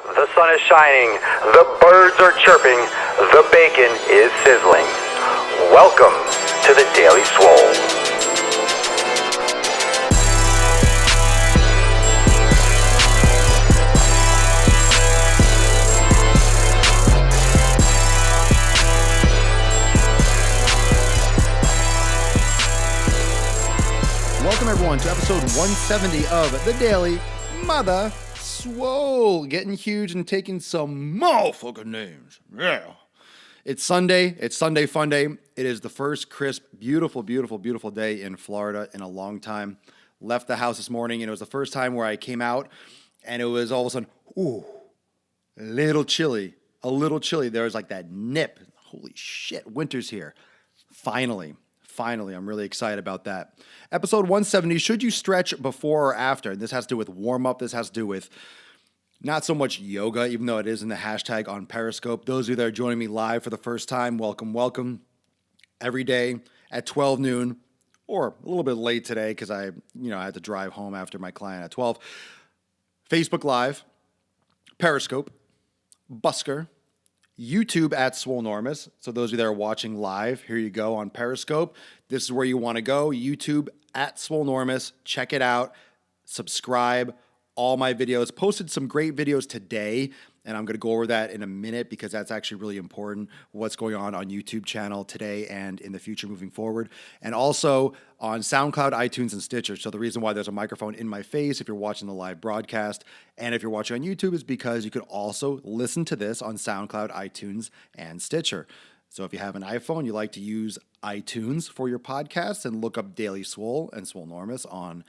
The sun is shining, the birds are chirping, the bacon is sizzling. Welcome to the Daily Swole. Welcome everyone to episode 170 of the Daily Mother Swole. Getting huge and taking some motherfucking names. Yeah. It's Sunday. It's Sunday Fun Day. It is the first crisp, beautiful, beautiful, beautiful day in Florida in a long time. Left the house this morning and it was the first time where I came out and it was all of a sudden, ooh, a little chilly. There was like that nip. Holy shit, winter's here. Finally, I'm really excited about that. Episode 170, should you stretch before or after? And this has to do with warm-up. This has to do with not so much yoga, even though it is in the hashtag on Periscope. Those of you that are joining me live for the first time, welcome. Every day at 12 noon, or a little bit late today because I had to drive home after my client at 12. Facebook Live, Periscope, Busker, YouTube at Swolenormous. So those of you that are watching live, here you go on Periscope. This is where you want to go. YouTube at Swolenormous. Check it out. Subscribe. All my videos. Posted some great videos today, and I'm going to go over that in a minute because that's actually really important, what's going on YouTube channel today and in the future moving forward. And also on SoundCloud, iTunes, and Stitcher. So the reason why there's a microphone in my face if you're watching the live broadcast and if you're watching on YouTube is because you could also listen to this on SoundCloud, iTunes, and Stitcher. So if you have an iPhone, you like to use iTunes for your podcasts and look up Daily Swole and Swolenormous on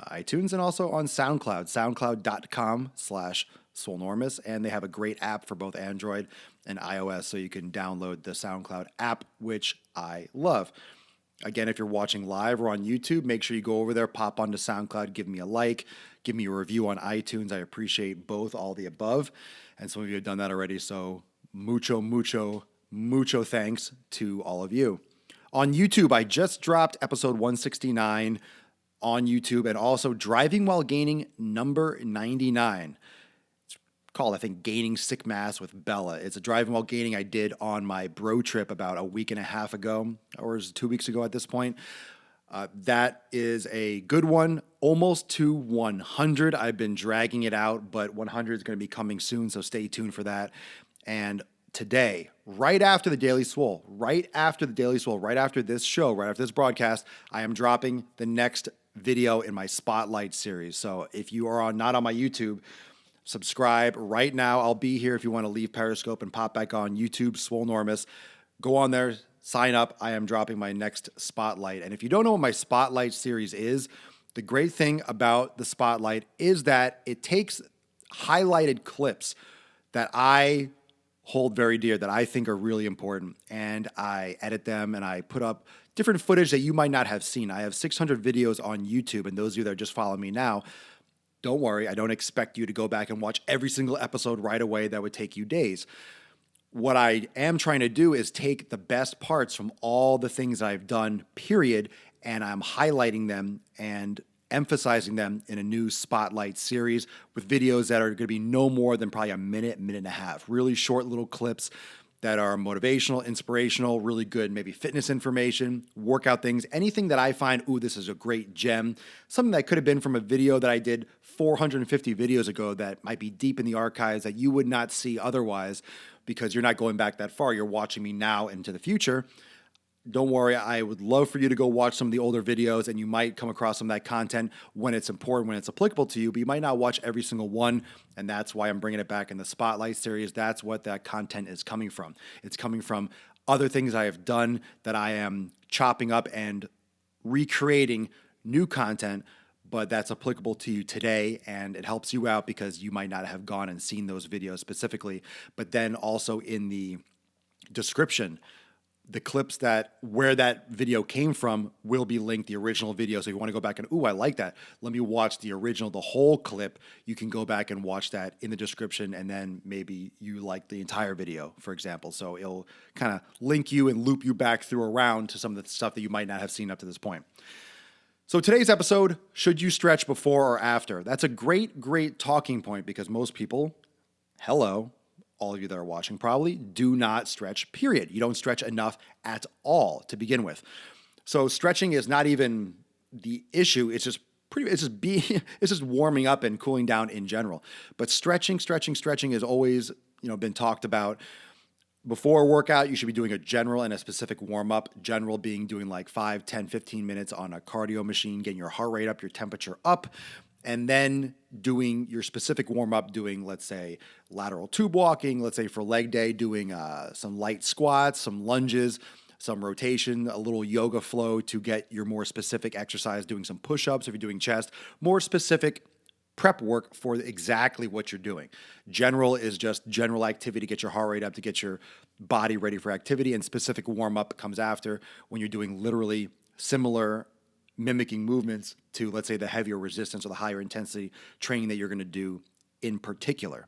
iTunes and also on SoundCloud, soundcloud.com/Swolenormous. And they have a great app for both Android and iOS, so you can download the SoundCloud app, which I love. Again, if you're watching live or on YouTube, make sure you go over there, pop onto SoundCloud, give me a like, give me a review on iTunes. I appreciate both, all the above. And some of you have done that already, so mucho thanks to all of you. On YouTube, I just dropped episode 169 on YouTube, and also Driving While Gaining number 99. It's called, I think, Gaining Sick Mass with Bella. It's a Driving While Gaining I did on my bro trip about a week and a half ago, or is it 2 weeks ago at this point. That is a good one, almost to 100. I've been dragging it out, but 100 is going to be coming soon, so stay tuned for that. And today, right after the Daily Swole, right after this show, right after this broadcast, I am dropping the next video in my Spotlight series. So if you are not on my YouTube, subscribe right now. I'll be here if you want to leave Periscope and pop back on YouTube, Swolenormous. Go on there, sign up. I am dropping my next Spotlight. And if you don't know what my Spotlight series is, the great thing about the Spotlight is that it takes highlighted clips that I hold very dear, that I think are really important, and I edit them and I put up different footage that you might not have seen. I have 600 videos on YouTube, and those of you that are just following me now, don't worry, I don't expect you to go back and watch every single episode right away. That would take you days. What I am trying to do is take the best parts from all the things I've done, period, and I'm highlighting them and emphasizing them in a new Spotlight series with videos that are going to be no more than probably a minute and a half. Really short little clips that are motivational, inspirational, really good, maybe fitness information, workout things, anything that I find, ooh, this is a great gem, something that could have been from a video that I did 450 videos ago that might be deep in the archives that you would not see otherwise because you're not going back that far. You're watching me now into the future. Don't worry, I would love for you to go watch some of the older videos, and you might come across some of that content when it's important, when it's applicable to you, but you might not watch every single one, and that's why I'm bringing it back in the Spotlight series. That's what that content is coming from. It's coming from other things I have done that I am chopping up and recreating new content, but that's applicable to you today, and it helps you out because you might not have gone and seen those videos specifically. But then also in the description, the clips where that video came from will be linked, the original video. So if you want to go back and, ooh, I like that, let me watch the original, the whole clip. You can go back and watch that in the description, and then maybe you like the entire video, for example. So it'll kind of link you and loop you back through around to some of the stuff that you might not have seen up to this point. So today's episode, should you stretch before or after? That's a great talking point because most people hello, all of you that are watching probably, do not stretch, period. You don't stretch enough at all to begin with. So stretching is not even the issue. It's just it's just warming up and cooling down in general. But stretching is always, been talked about. Before a workout, you should be doing a general and a specific warm up. General being doing like 5, 10, 15 minutes on a cardio machine, getting your heart rate up, your temperature up, and then doing your specific warm up, doing, let's say, lateral tube walking, let's say for leg day, doing some light squats, some lunges, some rotation, a little yoga flow to get your more specific exercise, doing some push-ups if you're doing chest, more specific prep work for exactly what you're doing. General is just general activity to get your heart rate up, to get your body ready for activity, and specific warm-up comes after when you're doing literally similar mimicking movements to, let's say, the heavier resistance or the higher intensity training that you're going to do in particular.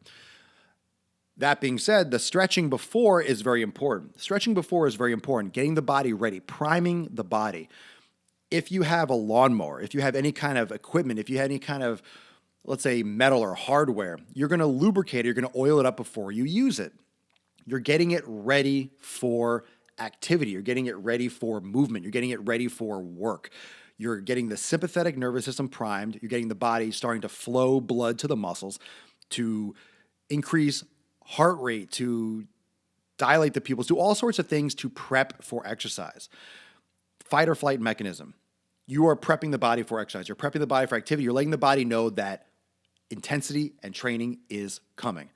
That being said, the stretching before is very important. Getting the body ready, priming the body. If you have a lawnmower, if you have any kind of equipment, if you have any kind of, let's say, metal or hardware, you're going to lubricate it, you're going to oil it up before you use it. You're getting it ready for activity. You're getting it ready for movement. You're getting it ready for work. You're getting the sympathetic nervous system primed. You're getting the body starting to flow blood to the muscles, to increase heart rate, to dilate the pupils, do all sorts of things to prep for exercise. Fight or flight mechanism. You are prepping the body for exercise. You're prepping the body for activity. You're letting the body know that intensity and training is coming.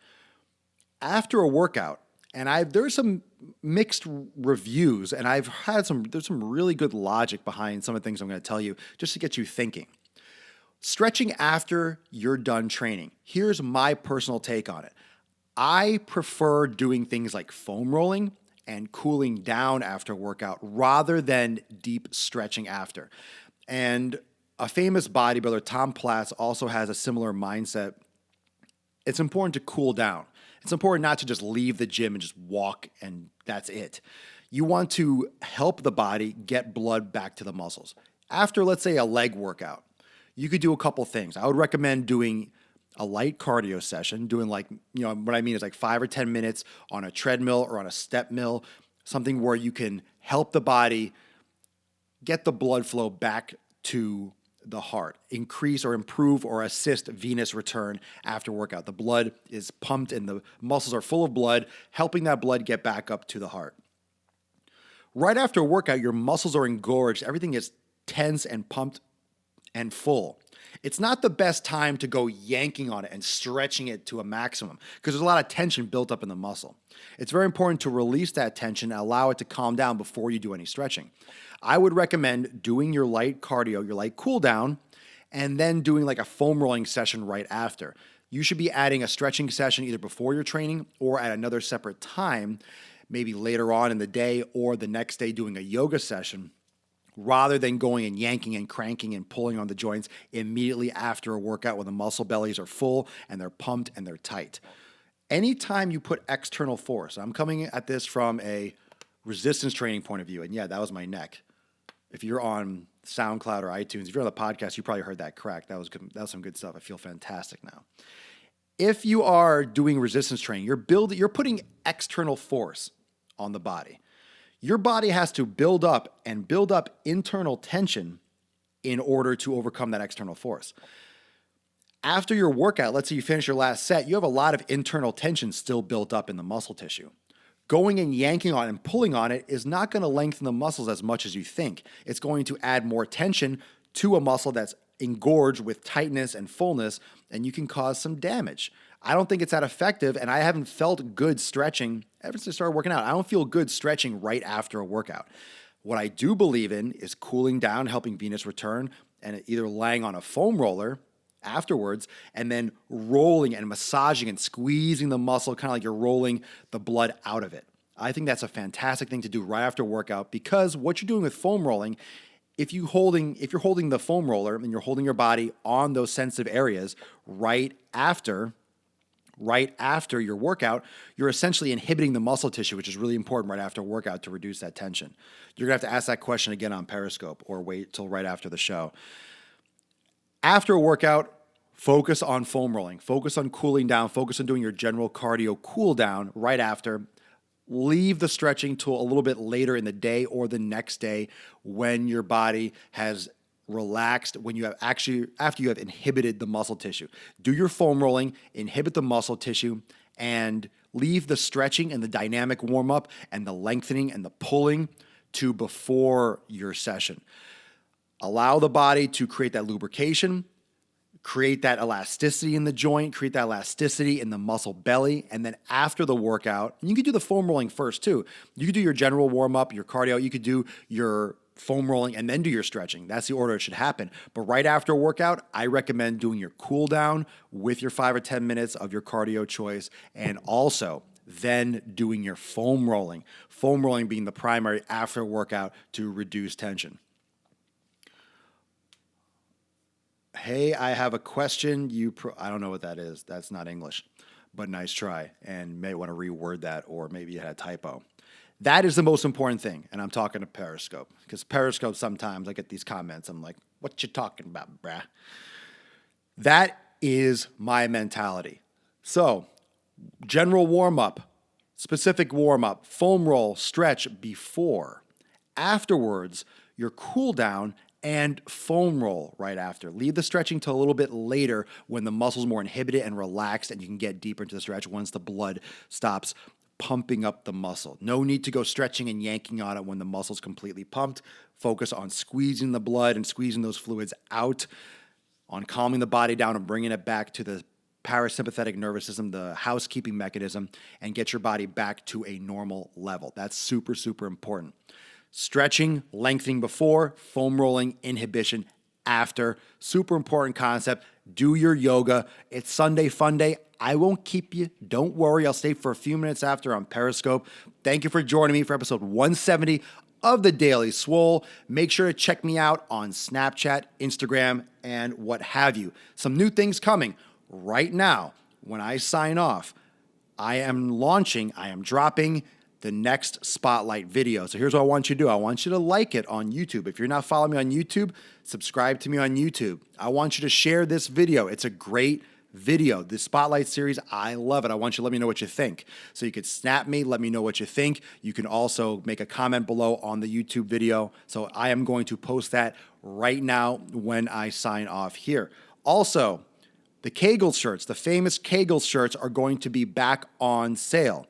After a workout, and there's some mixed reviews, and there's some really good logic behind some of the things I'm going to tell you just to get you thinking. Stretching after you're done training. Here's my personal take on it. I prefer doing things like foam rolling and cooling down after a workout rather than deep stretching after. And a famous bodybuilder, Tom Platz, also has a similar mindset. It's important to cool down. It's important not to just leave the gym and just walk and that's it. You want to help the body get blood back to the muscles. After, let's say, a leg workout, you could do a couple things. I would recommend doing a light cardio session, doing what I mean is like 5 or 10 minutes on a treadmill or on a step mill, something where you can help the body get the blood flow back to the heart, increase or improve or assist venous return after workout. The blood is pumped and the muscles are full of blood, helping that blood get back up to the heart. Right after a workout, your muscles are engorged, everything is tense and pumped and full. It's not the best time to go yanking on it and stretching it to a maximum because there's a lot of tension built up in the muscle. It's very important to release that tension and allow it to calm down before you do any stretching. I would recommend doing your light cardio, your light cool down, and then doing like a foam rolling session right after. You should be adding a stretching session either before your training or at another separate time, maybe later on in the day or the next day doing a yoga session, rather than going and yanking and cranking and pulling on the joints immediately after a workout when the muscle bellies are full and they're pumped and they're tight. Anytime you put external force, I'm coming at this from a resistance training point of view, and yeah, that was my neck. If you're on SoundCloud or iTunes, if you're on the podcast, you probably heard that crack. That was good. That was some good stuff. I feel fantastic now. If you are doing resistance training, you're putting external force on the body. Your body has to build up internal tension in order to overcome that external force. After your workout, let's say you finish your last set, you have a lot of internal tension still built up in the muscle tissue. Going and yanking on it and pulling on it is not going to lengthen the muscles as much as you think. It's going to add more tension to a muscle that's engorged with tightness and fullness, and you can cause some damage. I don't think it's that effective, and I haven't felt good stretching ever since I started working out. I don't feel good stretching right after a workout. What I do believe in is cooling down, helping venous return, and either laying on a foam roller afterwards, and then rolling and massaging and squeezing the muscle, kind of like you're rolling the blood out of it. I think that's a fantastic thing to do right after a workout, because what you're doing with foam rolling, if you're holding the foam roller and you're holding your body on those sensitive areas right after your workout, you're essentially inhibiting the muscle tissue, which is really important right after a workout to reduce that tension. You're going to have to ask that question again on Periscope or wait till right after the show. After a workout, Focus on foam rolling. Focus on cooling down. Focus on doing your general cardio cool down right after. Leave the stretching till a little bit later in the day or the next day when your body has relaxed, when you have actually, after you have inhibited the muscle tissue. Do your foam rolling, inhibit the muscle tissue, and leave the stretching and the dynamic warm up and the lengthening and the pulling to before your session. Allow the body to create that lubrication, create that elasticity in the joint, create that elasticity in the muscle belly, and then after the workout, you can do the foam rolling first too. You could do your general warm-up, your cardio, you could do your foam rolling and then do your stretching. That's the order it should happen. But right after a workout, I recommend doing your cool down with your 5 or 10 minutes of your cardio choice, and also then doing your foam rolling. Foam rolling being the primary after a workout to reduce tension. Hey, I have a question. I don't know what that is. That's not English, but nice try. And may want to reword that, or maybe you had a typo. That is the most important thing. And I'm talking to Periscope, because Periscope, sometimes I get these comments. I'm like, what you talking about, bruh? That is my mentality. So general warm-up, specific warm-up, foam roll, stretch before. Afterwards, your cool down and foam roll right after. Leave the stretching till a little bit later when the muscle's more inhibited and relaxed, and you can get deeper into the stretch once the blood stops pumping up the muscle. No need to go stretching and yanking on it when the muscle's completely pumped. Focus on squeezing the blood and squeezing those fluids out, on calming the body down and bringing it back to the parasympathetic nervous system, the housekeeping mechanism, and get your body back to a normal level. That's super, super important. Stretching, lengthening before, foam rolling, inhibition after. Super important concept. Do your yoga. It's Sunday fun day. I won't keep you. Don't worry. I'll stay for a few minutes after on Periscope. Thank you for joining me for episode 170 of the Daily Swole. Make sure to check me out on Snapchat, Instagram, and what have you. Some new things coming right now. When I sign off, I am dropping the next spotlight video. So here's what I want you to do. I want you to like it on YouTube. If you're not following me on YouTube, subscribe to me on YouTube. I want you to share this video. It's a great video. The spotlight series, I love it. I want you to let me know what you think. So you could snap me, let me know what you think. You can also make a comment below on the YouTube video. So I am going to post that right now when I sign off here. Also, the Kegel shirts, the famous Kegel shirts, are going to be back on sale.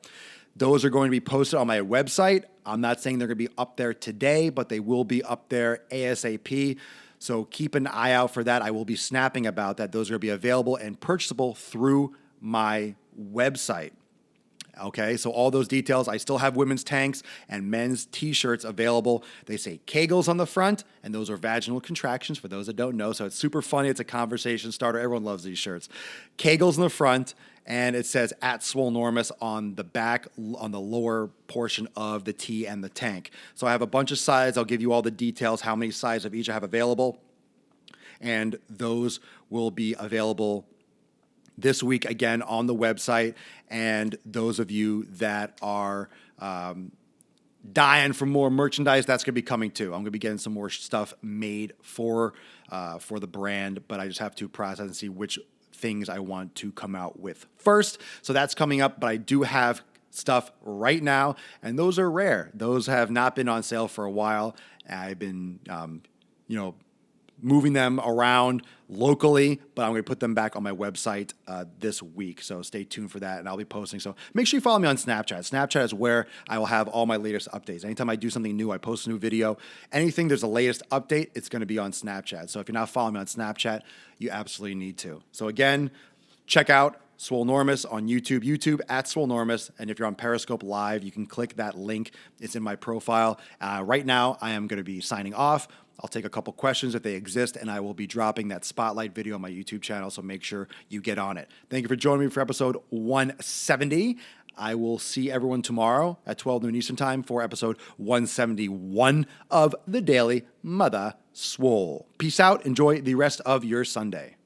Those are going to be posted on my website. I'm not saying they're going to be up there today, but they will be up there ASAP. So keep an eye out for that. I will be snapping about that. Those are going to be available and purchasable through my website. Okay, so all those details. I still have women's tanks and men's t-shirts available. They say Kegels on the front, and those are vaginal contractions for those that don't know. So it's super funny. It's a conversation starter. Everyone loves these shirts. Kegels in the front, and it says at Swolenormous on the back, on the lower portion of the tee and the tank. So I have a bunch of sizes. I'll give you all the details, how many sizes of each I have available, and those will be available this week again on the website. And those of you that are dying for more merchandise, that's going to be coming too. I'm going to be getting some more stuff made for the brand, but I just have to process and see which things I want to come out with first. So that's coming up, but I do have stuff right now, and those are rare. Those have not been on sale for a while. I've been, moving them around locally, but I'm going to put them back on my website this week. So stay tuned for that, and I'll be posting. So make sure you follow me on Snapchat. Snapchat is where I will have all my latest updates. Anytime I do something new, I post a new video. Anything there's a latest update, it's going to be on Snapchat. So if you're not following me on Snapchat, you absolutely need to. So again, check out Swolenormous on YouTube at Swolenormous. And if you're on Periscope Live, you can click that link. It's in my profile. Right now, I am going to be signing off. I'll take a couple questions if they exist, and I will be dropping that spotlight video on my YouTube channel, so make sure you get on it. Thank you for joining me for episode 170. I will see everyone tomorrow at 12 noon Eastern Time for episode 171 of the Daily Mother Swole. Peace out. Enjoy the rest of your Sunday.